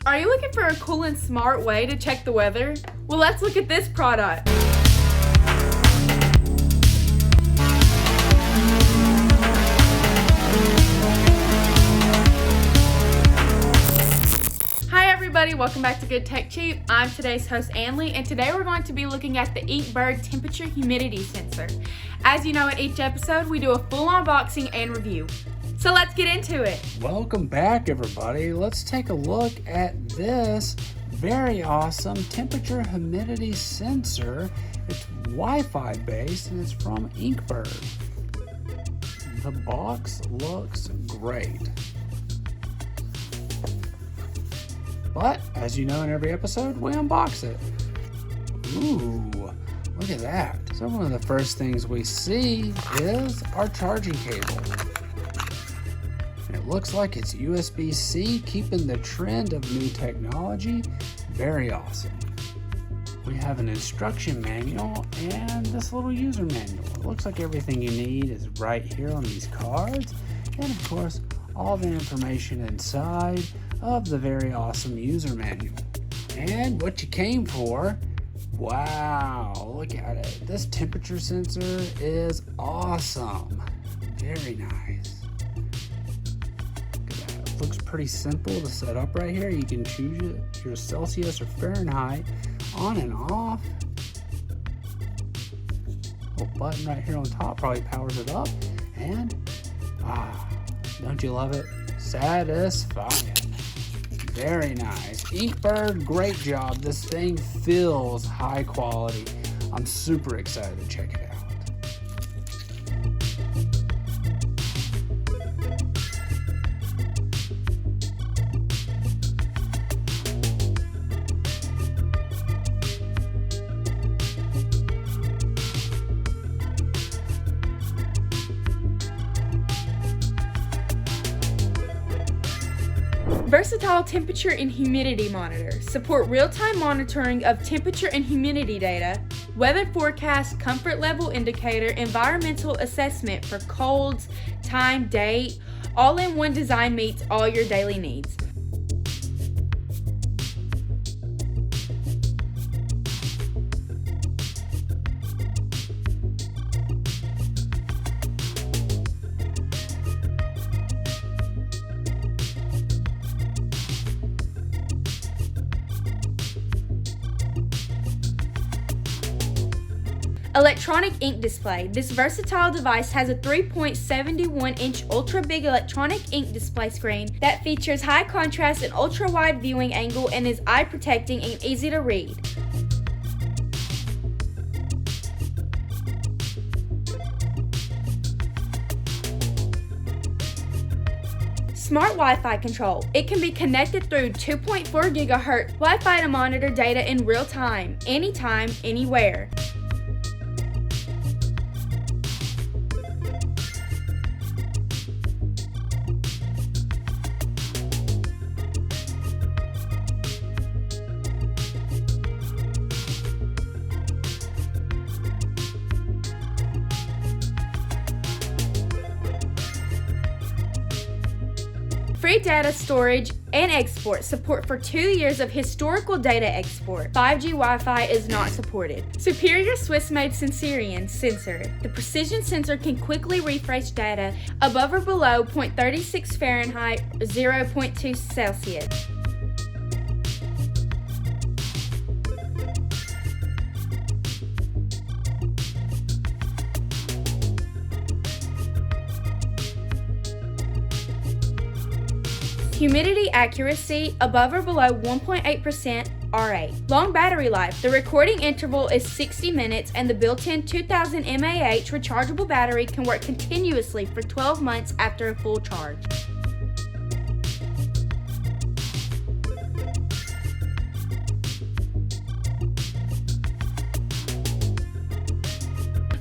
Are you looking for a cool and smart way to check the weather? Well, let's look at this product. Hi everybody, welcome back to Good Tech Cheap. I'm today's host Anley, and today we're going to be looking at the INKBIRD temperature humidity sensor. As you know, in each episode we do a full unboxing and review. So let's get into it. Welcome back everybody. Let's take a look at this very awesome temperature humidity sensor. It's Wi-Fi based and it's from INKBIRD. The box looks great. But as you know, in every episode we unbox it. Ooh, look at that. So one of the first things we see is our charging cable. It looks like it's USB-C, keeping the trend of new technology. Very awesome. We have an instruction manual and this little user manual. It looks like everything you need is right here on these cards. And of course, all the information inside of the very awesome user manual. And what you came for, wow, look at it. This temperature sensor is awesome. Very nice. Looks pretty simple to set up right here. You can choose your Celsius or Fahrenheit on and off. Little button right here on top probably powers it up. And don't you love it? Satisfying. Very nice. INKBIRD, great job. This thing feels high quality. I'm super excited to check it out. Versatile temperature and humidity monitor. Support real-time monitoring of temperature and humidity data, weather forecast, comfort level indicator, environmental assessment for colds, time, date. All-in-one design meets all your daily needs. Electronic ink display. This versatile device has a 3.71-inch ultra-big electronic ink display screen that features high contrast and ultra-wide viewing angle and is eye-protecting and easy to read. Smart Wi-Fi control. It can be connected through 2.4 GHz Wi-Fi to monitor data in real time, anytime, anywhere. Free data storage and export. Support for 2 years of historical data export. 5G Wi-Fi is not supported. Superior Swiss-made Sensorian sensor. The precision sensor can quickly refresh data above or below 0.36 Fahrenheit, 0.2 Celsius. Humidity accuracy above or below 1.8% R8. Long battery life. The recording interval is 60 minutes and the built-in 2000 mAh rechargeable battery can work continuously for 12 months after a full charge.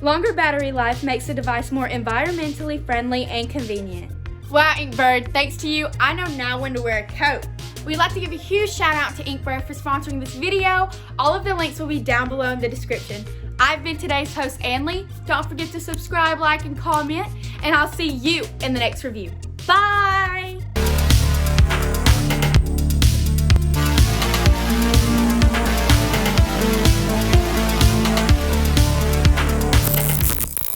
Longer battery life makes the device more environmentally friendly and convenient. Wow, INKBIRD, thanks to you, I know now when to wear a coat. We'd like to give a huge shout out to INKBIRD for sponsoring this video. All of the links will be down below in the description. I've been today's host, Anley. Don't forget to subscribe, like, and comment, and I'll see you in the next review. Bye!